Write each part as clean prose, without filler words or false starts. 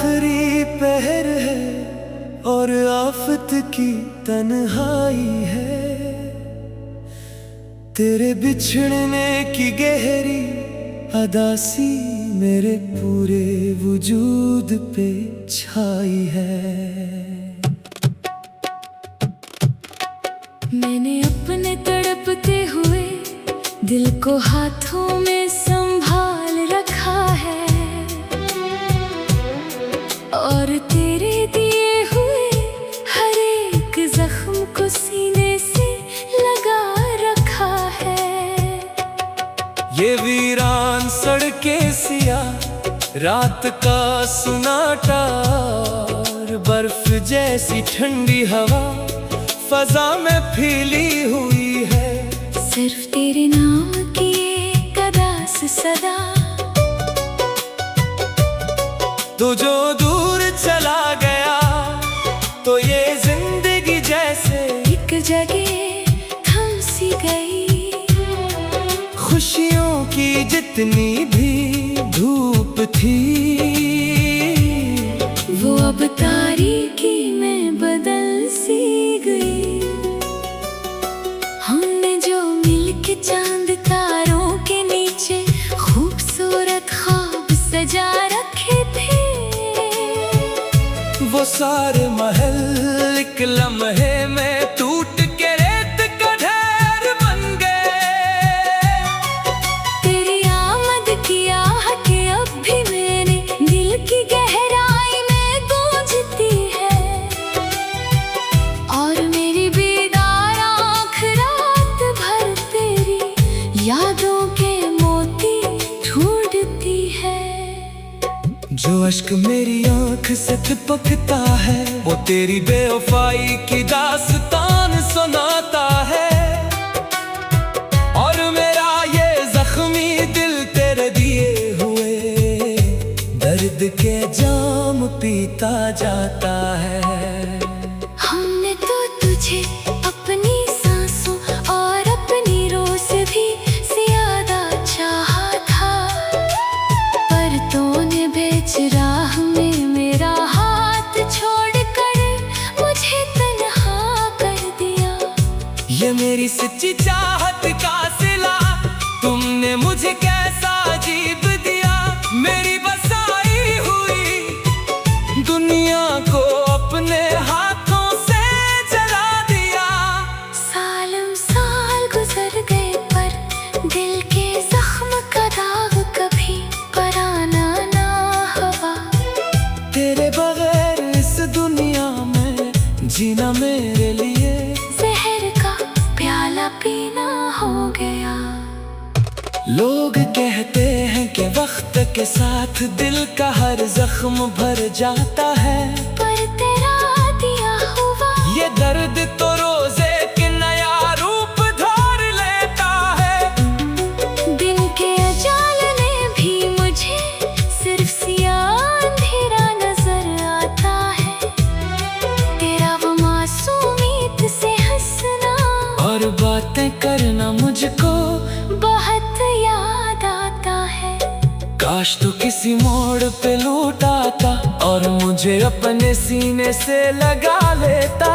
आखिरी पहर है और आफत की तन्हाई है। तेरे बिछड़ने की गहरी अदासी मेरे पूरे वजूद पे छाई है। मैंने अपने तड़पते हुए दिल को हाथों में संभाल रखा है और तेरे दिए हुए हर एक जख्म को सीने से लगा रखा है। ये वीरान सड़कें सियाह, रात का सुनाटा और बर्फ जैसी ठंडी हवा फजा में फैली हुई है। सिर्फ तेरे नाम की एक अदास सदा, तो जो दूर चला गया तो ये जिंदगी जैसे एक जगह थम सी गई। खुशियों की जितनी भी धूप थी वो अब तारीकी में बदल सी गई। हमने जो मिलके चांद तारों के नीचे खूबसूरत ख्वाब सजा रखे थे, वो सारे महल एक लम्हे में टूट के रेत का ढेर बन गए। तेरी आमद की आहट अब भी मेरे दिल की गहराई में गूंजती है और मेरी बेदार आँख रात भर तेरी यादों के मोती ढूंढती है। जो अश्क मेरी आँख से टपकता है वो तेरी बेवफाई की दास्तान सुनाता है और मेरा ये जख्मी दिल तेरे दिए हुए दर्द के जाम पीता जाता है। हमने तो तुझे अपनी सांसों और अपनी रूह से भी ज्यादा चाहा था, पर तूने बेच राह में मेरा हाथ छोड़कर मुझे तन्हा कर दिया। ये मेरी सच्ची चाहत का सिला तुमने मुझे कैसा अजीब दिया। मेरी बसाई हुई दुनिया को अपने हाथों से जला दिया। सालों साल गुजर गए पर दिल के जख्म का दाग कभी पराना ना हुआ। तेरे बगैर इस दुनिया में जीना मेरे लिए जहर का प्याला पीना हो गया। लोग कहते हैं कि वक्त के साथ दिल का हर जख्म भर जाता है, पर तेरा दिया हुआ ये दर्द तो रोजे के नया रूप धार लेता है। दिन के अजाले भी मुझे सिर्फ सियाह अंधेरा नजर आता है। तेरा वो मासूमियत से हंसना और बातें करना मुझको बहुत याद आता है। काश तो किसी मोड़ पे लौट आता और मुझे अपने सीने से लगा लेता।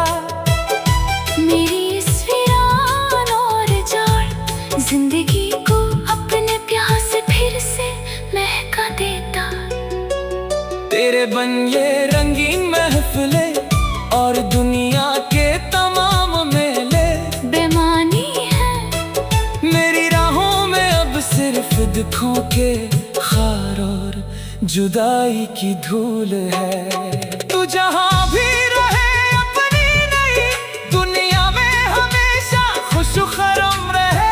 मेरी इस वीरान और जाड़ जिंदगी को अपने प्यार से फिर से महका देता। तेरे बन ये रंगीन महफिले और दुनिया के तमाम मेले बेमानी है मेरी राहों में अब सिर्फ दुखों के खार और जुदाई की धूल है। तू जहाँ भी रहे अपनी नई दुनिया में हमेशा खुश खरम रहे,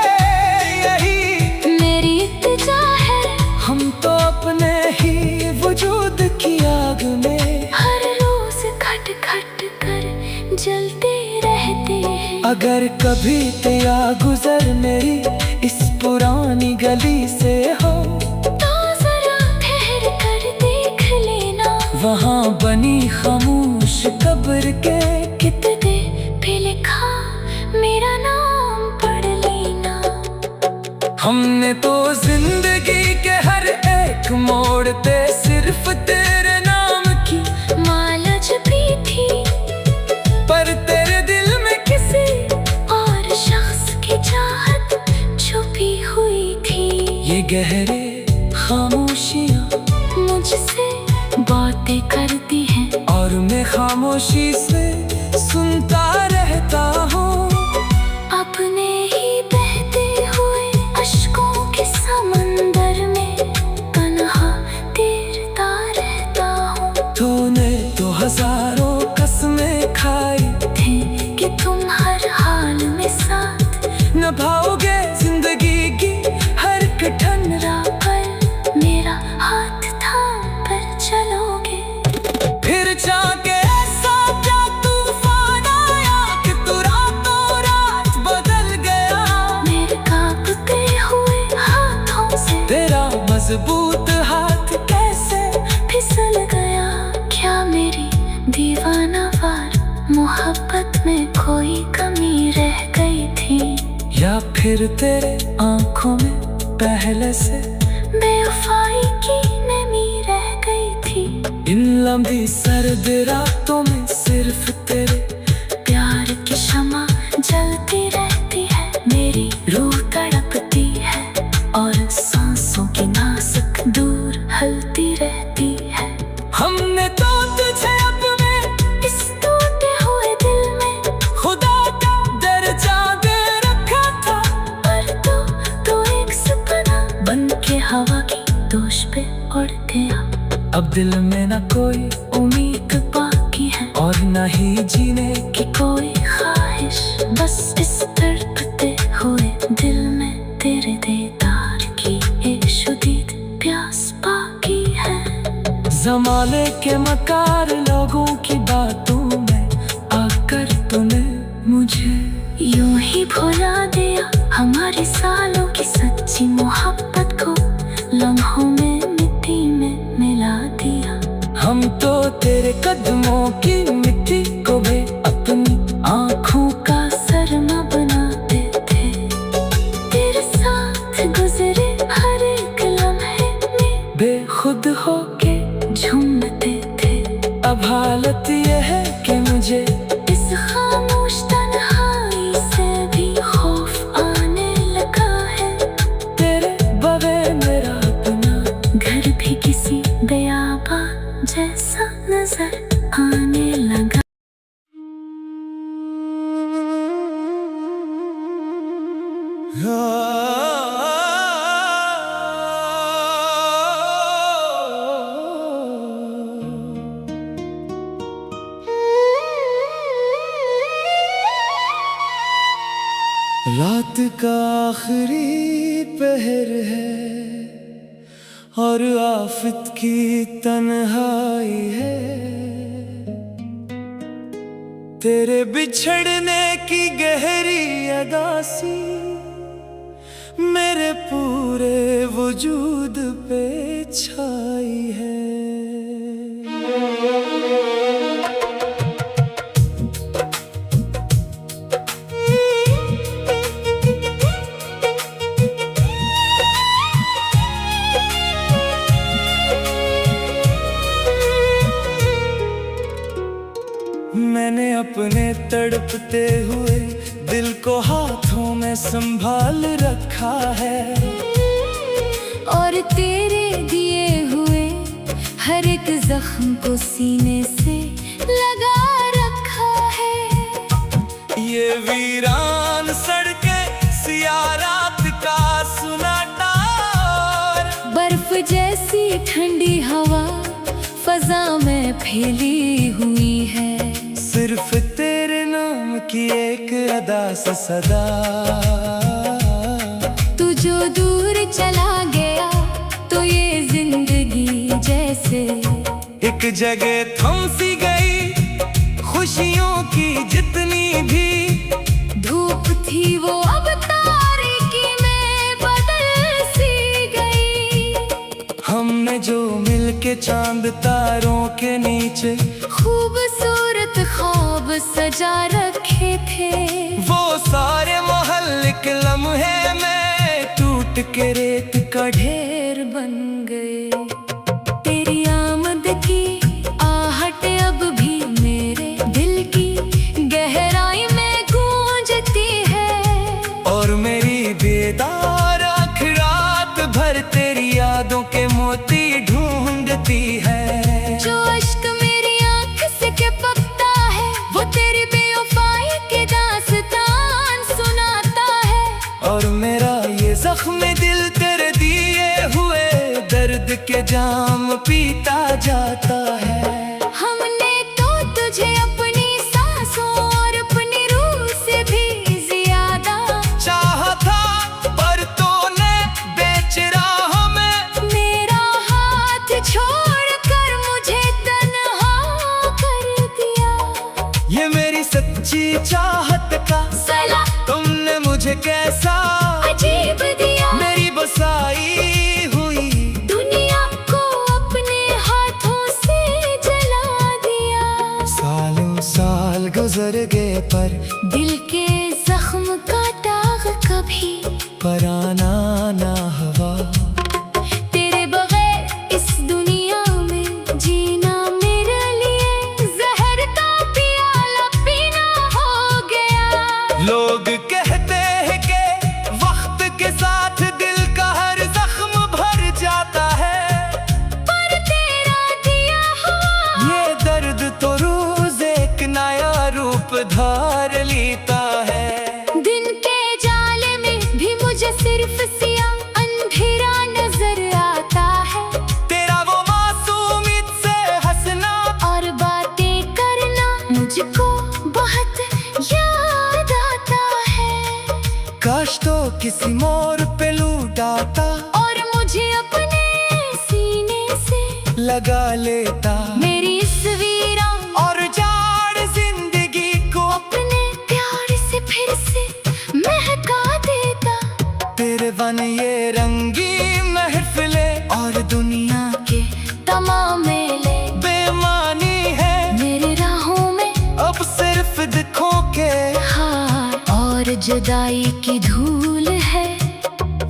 यही मेरी इल्तिजा है। हम तो अपने ही वजूद की आग में हर रोज खट खट कर जलते रहते हैं। अगर कभी तेरा गुजर मेरी इस पुरानी गली से हो तो जरा ठहर कर देख लेना, वहाँ बनी खामोश कब्र के कितने पे लिखा मेरा नाम पढ़ लेना। हमने तो जिंदगी के हर एक मोड़ पे सिर्फ तेरे नाम की गहरे खामोशियाँ मुझसे बातें करती हैं, और मैं खामोशी से सुनता रहता हूँ। अपने ही बहते हुए अश्कों के समंदर में तन्हा तैरता रहता हूँ। तूने तो हजारों कसमें खाई थे कि तुम हर हाल में साथ निभाओगे जिंदगी की हर कठिन राह पर मेरा हाथ थाम कर चलोगे। फिर जाके ऐसा क्या तूफान आया कि तू रातों रात बदल गया। मेरे कांपते हुए हाथों से तेरा मजबूत हाथ कैसे फिसल गया। क्या मेरी दीवानावार मोहब्बत में कोई कमी रह गई थी, या फिर तेरे आंखों में पहले से बेवफाई की नमी रह गई थी। इन लंबी सर्द रातों में सिर्फ तेरे प्यार की शमा जलती रहती है, मेरी रूह तड़पती है और सांसों की नाजुक दूर हलती रहती है। हमने तो तुझे अपने इस टूटे हुए दिल में खुदा का दर्जा दे रखा था, पर तो एक सपना बन के हवा की दोष पे उड़ गया। अब दिल में न कोई उम्मीद बाकी है और न ही जीने कि कोई ख्वाहिश, बस इस तड़पते हुए दिल में तेरे दीदार की एक शुदीद प्यास बाकी है। जमाने के मकार लोगों की बातों में आकर तूने मुझे यूं ही भुला दिया हमारे सालों की सच्ची मोहब्बत को, लम्हों में मिट्टी में मिला दिया। हम तो तेरे कदमों की मिट्टी को भी अपनी आँखों का सरमा बनाते थे, तेरे साथ गुजरे हर एक लम्हे में बेखुद होके झूमते थे। अब हालत ये है कि मुझे इस खामोश तन्हाई से भी खौफ आने लगा है, तेरे बगैर मेरा अपना घर भी किसी बेआबा जैसा नजर आने लगा। रात का आखिरी पहर है और आफत की तन्हाई है, तेरे बिछड़ने की गहरी अदासी मेरे पूरे वजूद पे छाई है। मैंने अपने तड़पते हुए दिल को हाथों में संभाल रखा है, और तेरे दिए हुए हर एक जख्म को सीने से लगा रखा है। ये वीरान सड़कें सियाह रात का सुनाटा और बर्फ जैसी ठंडी हवा फजा में फैली हुई है, सिर्फ तेरे नाम की एक अदा से सदा। तू जो दूर चला गया तो ये जिंदगी जैसे एक जगह थम सी गई, खुशियों की जितनी भी धूप थी वो अब तारीकी में बदल सी गई। हमने जो मिलके चांद तारों के नीचे खूबसूरत ख्वाब सजा रखे थे, वो सारे मोहल्ले के लम्हे में टूट के रेत का ढेर बन गए। तेरी आमद की आहट अब भी मेरे दिल की गहराई में गूंजती है, और मेरी बेदार आँख रात भर होती है। जो अश्क मेरी आंख से टपकता है वो तेरी बेवफाई के दास्तान सुनाता है। और मेरा ये जख्म दिल तेरे दिए हुए दर्द के जाम पीता जाता है। हमने तो तुझे अपनी सांसों और अपनी रूह से भी ज्यादा चाहा था, पर तूने बेच राह में मेरा हाथ छोड़कर मुझे तन्हा कर दिया। ये मेरी सच्ची चाहत का सला तुमने मुझे कैसा अजीब दिया। मेरी बसाई हुई दुनिया को अपने हाथों से जला दिया। सालों साल गुजर गए पर दिल के जख्म का दाग कभी पराना ना हवा। तेरे बगैर इस दुनिया में जीना मेरे लिए जहर का प्याला पीना हो गया। लोग कहते हैं कि वक्त के साथ दिल का हर जख्म भर जाता है, पर तेरा दिया हुआ ये दर्द तो रोज एक नया रूप धार लेता है। दिन के जाले में भी मुझे सिर्फ सियाह अंधेरा नजर आता है। तेरा वो मासूमियत से हंसना और बातें करना मुझको बहुत याद आता है। काश तो किसी मोड़ पे लूटाता और मुझे अपने सीने से लगा लेता मेरी इस वीरान और जाड़ जिंदगी को अपने प्यार से फिर से महका देता। तेरे बन ये रंगी महफिले और दुनिया के तमाम मेले बेमानी है मेरे राहों में अब सिर्फ दिखों के। हार और जुदाई की धूल है।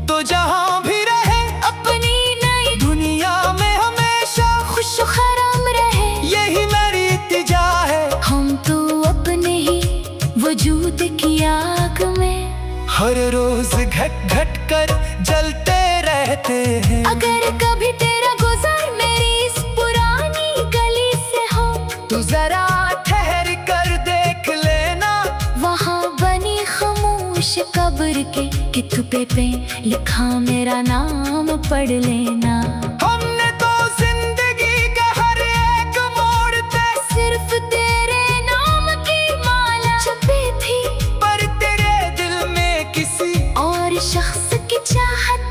तो जहाँ भी रहे अपनी नई दुनिया में हमेशा खुश खराम रहे यही मेरी इल्तिजा है। हम तो अपने ही वजूद की आग में हर रोज घट घट कर जलते रहते हैं। अगर कभी तेरा गुजर मेरी इस पुरानी गली से हो तू जरा ठहर कर देख लेना, वहाँ बनी खामोश कब्र के किताबे पे लिखा मेरा नाम पढ़ लेना। हमने तो जिंदगी का हर एक मोड़ पे सिर्फ तेरे नाम की माला छुपी थी, पर तेरे दिल में किसी और शख्स की चाहत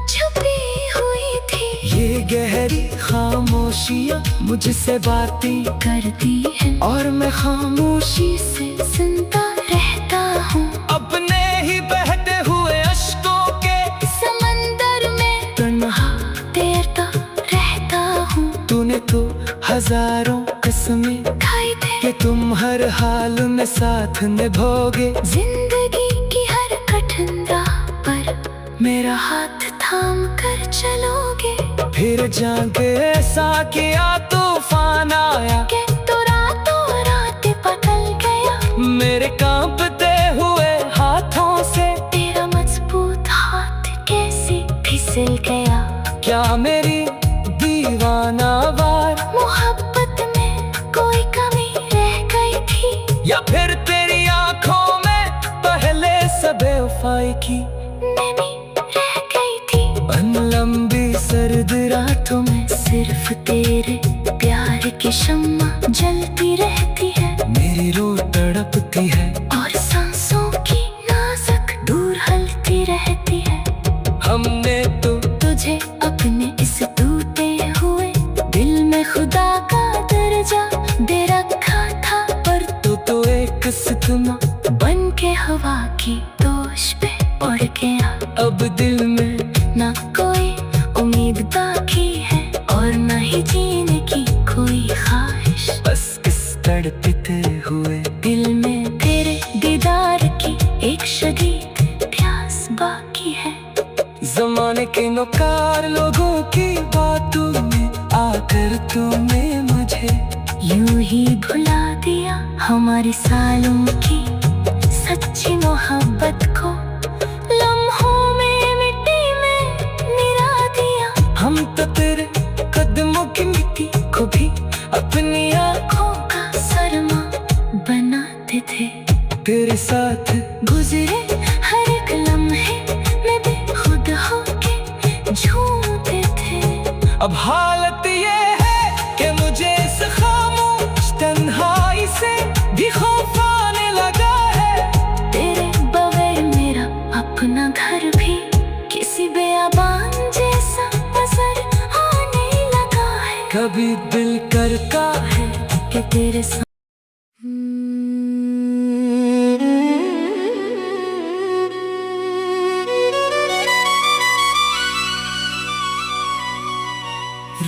छुपी हुई थी। ये गहरी खामोशियाँ मुझसे बातें करती है और मैं खामोशी से सुनता रहता हूँ। अपने ही बहते हुए अश्कों के समंदर में तन्हा तैरता रहता हूँ। तूने तो हजारों कसमें खाई थे कि तुम हर हाल में साथ निभाओगे। जिंदगी की हर कठिन राह पर मेरा हाथ थाम कर चलोगे। फिर जाके ऐसा किया तूफान आया के तो रातों रात बदल गया मेरे कांपते हुए हाथों से। तेरा मजबूत हाथ कैसे फिसल गया। क्या मेरी दीवाना वार मोहब्बत में कोई कमी रह गई थी या फिर तेरी आंखों में पहले से बेवफाई की नमी रह गई थी। अन लंबी सर्द रातों में सिर्फ तेरे प्यार की शम्मा जलती रहती है मेरी रूह तड़पती है और सांसों की नाजुक दूर हलती रहती है। हमने तो तुझे अपने इस टूटे हुए दिल में खुदा का दर्जा दे रखा था, पर तो एक सितमा बन के हवा की दोष पे उड़ गया। अब दिल में ना कोई उम्मीद बाकी है और न ही जीने की कोई ख्वाहिश। बस इस तड़पते हुए दिल में तेरे दीदार की एक शदीद प्यास बाकी है। जमाने के नौकार लोगों की बातों में आकर तूने मुझे यूं ही भुला दिया हमारी सालों की सच्ची मोहब्बत को। लम्हों में मिट्टी में मिला दिया। हम तो तेरे कदमों की अपनी आँखों का सरमा बनाते थे। तेरे साथ गुजरे हर एक लम्हे में बेखुद होके झूमते थे। अब हालत ये है कि मुझे इस खामोश तन्हाई से भी खौफ आने लगा है। तेरे बगैर मेरा अपना घर भी किसी बेआबान जैसा नजर आने लगा है। कभी दिल करता है कि तेरे साथ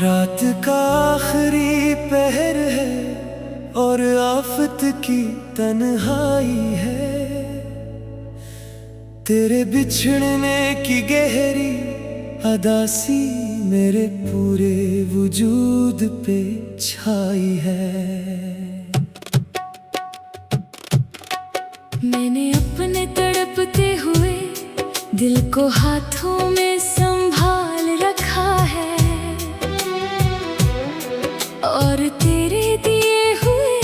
रात का आखिरी पहर है और आफत की तन्हाई है। तेरे बिछड़ने की गहरी अदासी मेरे पूरे वजूद पे छाई है। मैंने अपने तड़पते हुए दिल को हाथों में संभाल रखा है और तेरे दिए हुए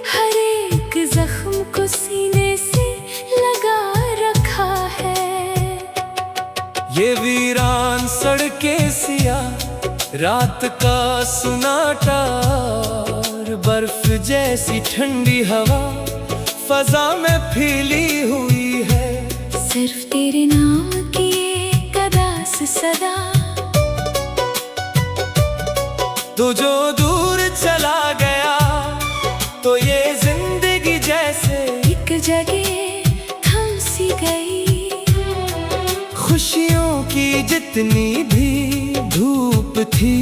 हर एक जख्म को सीने से लगा रखा है। ये वीरान सड़कें सियाह, रात का सुनाटा और बर्फ जैसी ठंडी हवा फजा में फैली हुई है। सिर्फ तेरे नाम की एक अदास सदा, तो जो दूर चला गया तो ये जिंदगी जैसे एक जगह थम सी गई। खुशियों की जितनी भी धूप थी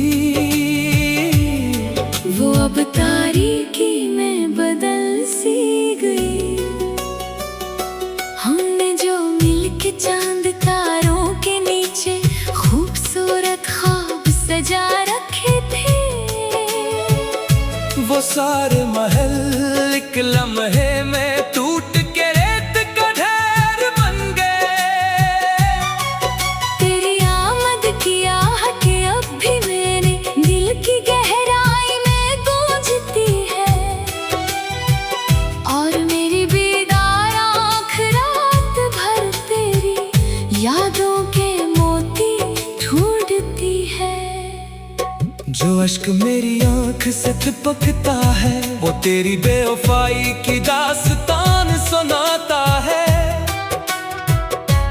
वो अब तारीकी में बदल सी गई। हमने जो मिलके चांद तारों के नीचे खूबसूरत ख्वाब सजा रखे थे, वो सारे महल एक लम्हे में टूट के रेत का ढेर बन गए। तेरी आमद की आहट अब भी मेरे दिल की गहराई में गूंजती है और मेरी बेदार आँख रात भर तेरी यादों के मोती ढूंढती है। जो अश्क मेरी आँख से टपकता है वो तेरी बेवफाई की दास्तान सुनाता है।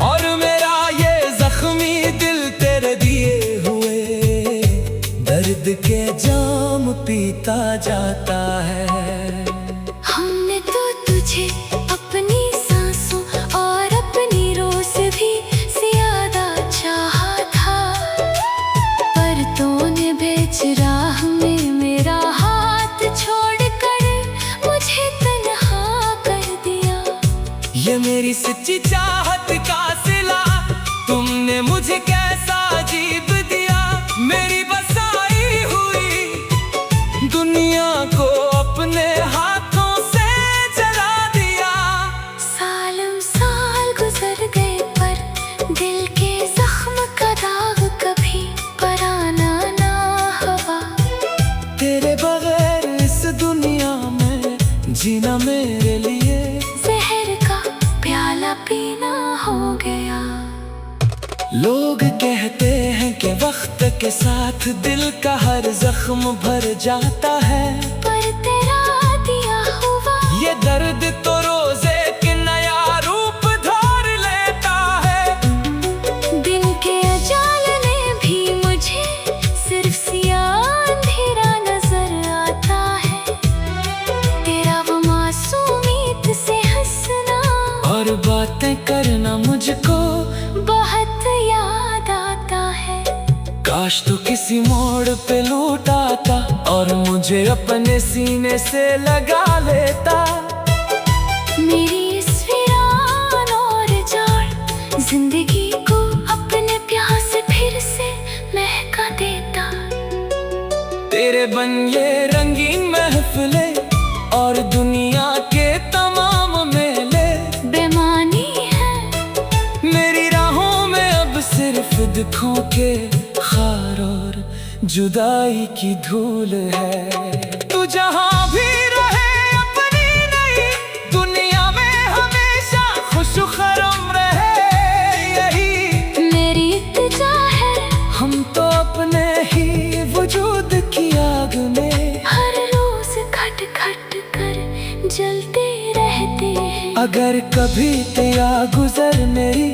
और मेरा ये जख्मी दिल तेरे दिए हुए दर्द के जाम पीता जाता है। हमने तो तुझे अपनी सांसों और अपनी रूह से भी ज्यादा चाहा था, पर तूने बेच राह में मेरा हाथ छोड़कर मुझे तन्हा कर दिया। ये मेरी सच्ची चाहत का सिला तुमने मुझे कैसा अजीब दिया। मेरी बसाई हुई दुनिया को अपने हाथों से जला दिया। सालों साल गुजर गए पर दिल के जख्म का दाग कभी पराना ना हुआ। तेरे बगैर इस दुनिया में जीना मेरे लिए जहर का प्याला पीना हो गया। लोग कहते हैं कि वक्त के साथ दिल का हर जख्म भर जाता है, पर तेरा दिया हुआ ये दर्द तो रोजे के नया रूप धार लेता है। दिन के उजाले भी मुझे सिर्फ सियाह अंधेरा नजर आता है। तेरा वो मासूमियत से हंसना और बातें करना मुझको बहुत याद आता है। काश तो किसी मोड़ पे लौट आता और मुझे अपने सीने से लगा लेता। मेरी इस वीरान और जाड़ जिंदगी को अपने प्यार से फिर से महका देता। तेरे बन ये रंगीन महफिले और दुनिया के तमाम मेले बेमानी है मेरी राहों में अब सिर्फ दुखों के खार और जुदाई की धूल है। तू जहां भी रहे अपनी नई दुनिया में हमेशा खुश खरम रहे, यही मेरी इल्तिजा है। हम तो अपने ही वजूद की आग में हर रोज खट खट कर जलते रहते हैं। अगर कभी तेरा गुजर मेरी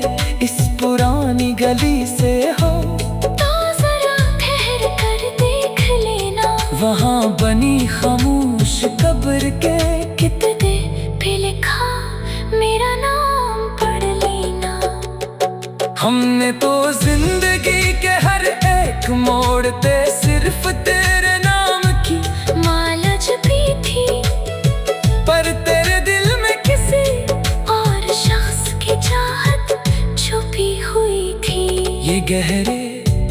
इस पुरानी गली से हो, तो जरा ठहर कर देख लेना। वहाँ बनी खामोश कब्र के कितने पे लिखा मेरा नाम पढ़ लेना। हमने तो जिंदगी के हर एक मोड़ पे सिर्फ तेरे नाम की माला जपी थी, पर तेरे दिल में किसी और शख्स की चाहत छुपी हुई थी। ये गहरे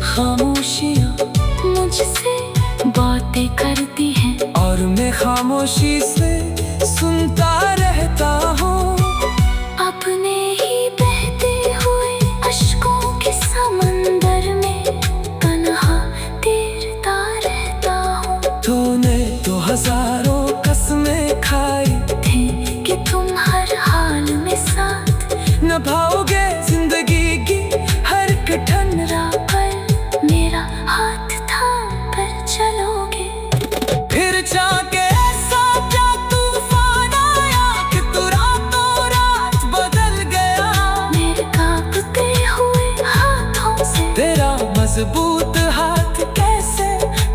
खामोशियाँ मुझसे बातें करती हैं, और मैं खामोशी से सुनता रहता हूँ। अपने ही बहते हुए अश्कों के समंदर में तन्हा तैरता रहता हूँ। तूने तो हजारों कसमें खाई थे कि तुम हर हाल में साथ निभाओगे जिंदगी की हर कठिन राह, पर मेरा हाथ थाम कर चलोगे। फिर जाके ऐसा क्या तूफान आया कि तू रातों रात बदल गया। मेरे कांपते हुए हाथों से तेरा मजबूत हाथ कैसे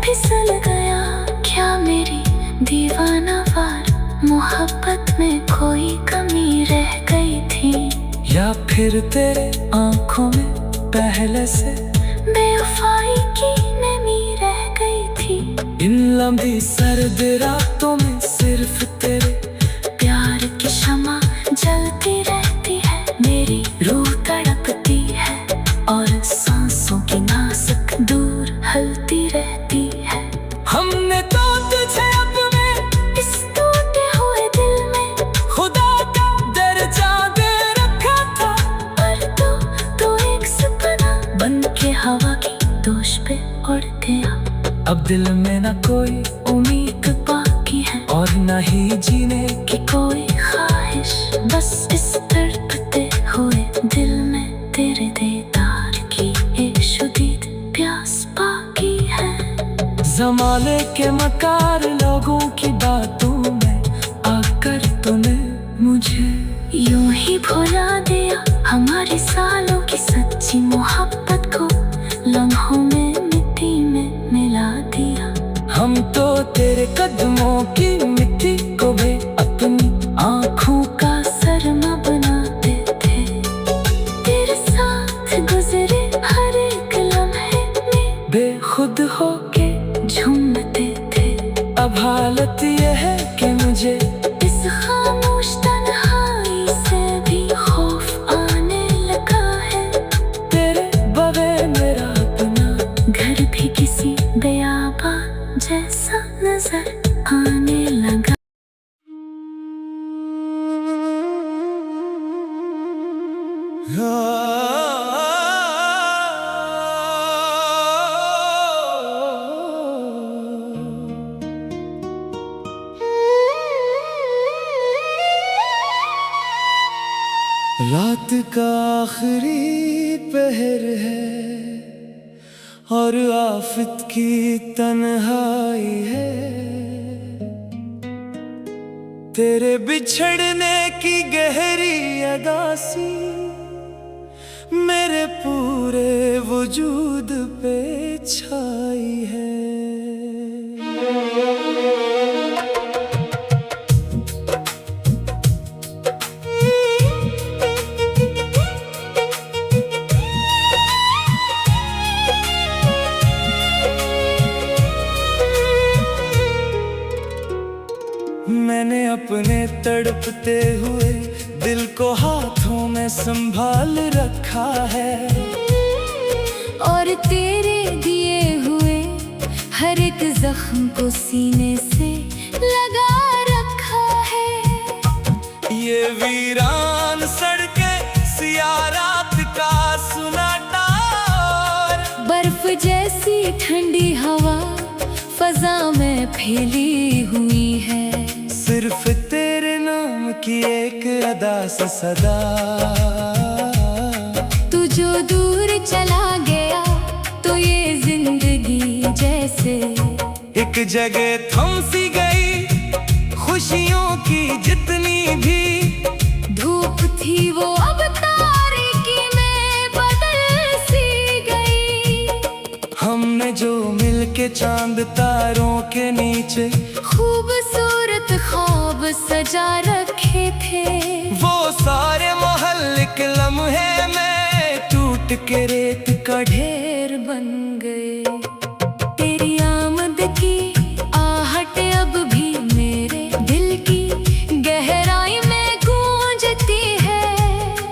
फिसल गया। क्या मेरी दीवानावार मोहब्बत में कोई कमी रह गई थी, या फिर तेरे आंखों में पहले से बेवफाई की नमी रह गई थी। इन लंबी सर्द रातों में सिर्फ तेरे प्यार की शमा जलती रहती है, मेरी रूह तड़पती है और सांसों की नासक दूर हलती रहती है। हमने तो तुझे अपने इस टूटे हुए दिल में खुदा का दर्जा दे रखा था, पर तो एक सपना बन के हवा की दोष पे उड़ गया। अब दिल में न कोई उम्मीद बाकी है और न ही जीने कि कोई ख्वाहिश, बस इस तड़पते हुए दिल में तेरे दीदार की एक शुदीद प्यास बाकी है। जमाने के मकार लोगों की बातों में आकर तूने मुझे यूं ही भुला दिया हमारी सालों की सच्ची मोहब्बत को, लम्हों में मिट्टी में मिला दिया। हम तो तेरे कदमों की मिट्टी को भी अपनी आँखों का सरमा बनाते थे, तेरे साथ गुजरे हर एक लम्हे में बेखुद होके झूमते थे। अब हालत ये है कि मुझे इस खामोश तन्हाई से भी खौफ आने लगा है। तेरे बगैर मेरा अपना घर भी किसी बेआबाद जैसा नजर आने लगा। रात का आखिरी पहर है और आफत की तन्हाई है, तेरे बिछड़ने की गहरी अदासी मेरे पूरे वजूद पे छाई है। मैंने अपने तड़पते हुए दिल को हाथों में संभाल रखा है, और तेरे दिए हुए हर एक जख्म को सीने से लगा रखा है। ये वीरान सड़कें सियाह रात का सुनाटा बर्फ जैसी ठंडी हवा फजा में फैली हुई की एक अदा से सदा। तू जो दूर चला गया तो ये जिंदगी जैसे एक जगह थम सी गई, खुशियों की जितनी भी धूप थी वो अब तारीकी में बदल सी गई। हमने जो मिलके चांद तारों के नीचे खूबसूरत ख्वाब सजा रखे थे, वो सारे मोहल्ले के लम्हे में टूट के रेत का ढेर बन गए। तेरी आमद की आहट अब भी मेरे दिल की गहराई में गूंजती है,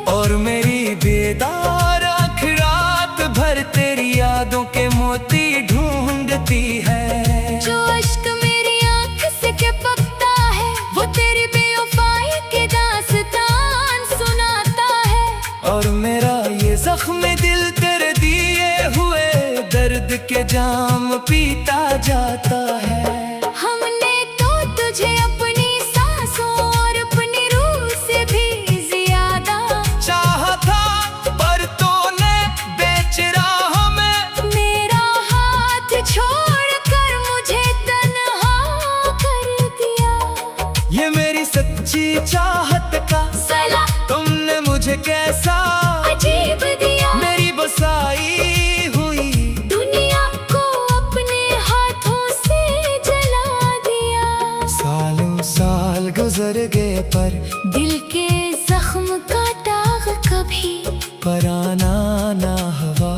और मेरी बेदार आँख रात भर तेरी यादों के मोती ढूंढती है। जो अश्क मेरी आँख से टपकता है वो तेरी बेवफाई के दास्तान सुनाता है, और मेरा ये जख्म दिल तेरे दिए हुए दर्द के जाम पीता जाता है। हमने तो तुझे अपनी सांसों और अपनी रूह से भी ज्यादा चाहा था, पर तूने बेच राहों में मेरा हाथ छोड़कर मुझे तन्हा कर दिया। ये मेरी सच्ची चाहत का सला तुमने मुझे कैसा अजीब दिया, मेरी बसाई हुई दुनिया को अपने हाथों से जला दिया। सालों साल गुजर गए पर दिल के जख्म का दाग कभी पराना ना हवा।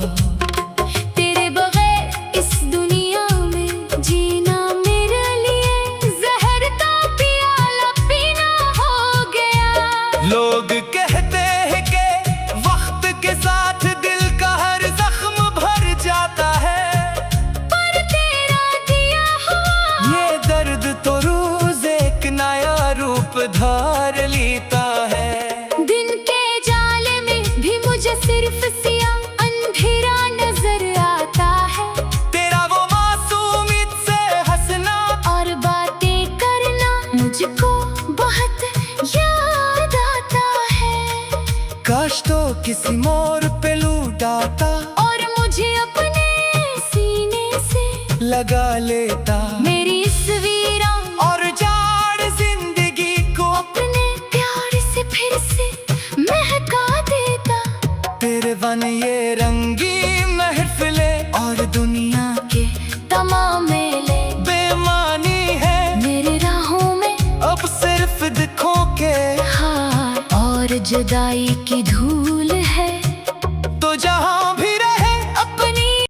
तेरे बगैर इस दुनिया में जीना मेरे लिए जहर का प्याला पीना हो गया। लोग कहते हैं कि वक्त के साथ दिल का हर जख्म भर जाता है, पर तेरा दिया हुआ ये दर्द तो रोज एक नया रूप धार लेता है। दिन के जाले में भी मुझे सिर्फ सियाह अंधेरा नजर आता है, तेरा वो मासूमियत से हंसना और बातें करना मुझको बहुत याद आता है। काश तो किसी मोड़ पे लूटाता और मुझे अपने सीने से लगा लेता, मेरी इस वीरान और जाड़ जिंदगी को अपने प्यार से फिर से महका देता। तेरे वन ये रंगी महफिले और दुनिया के तमाम मेले बेमानी है, मेरे राहों में अब सिर्फ दिखों के हार और जुदाई की धूल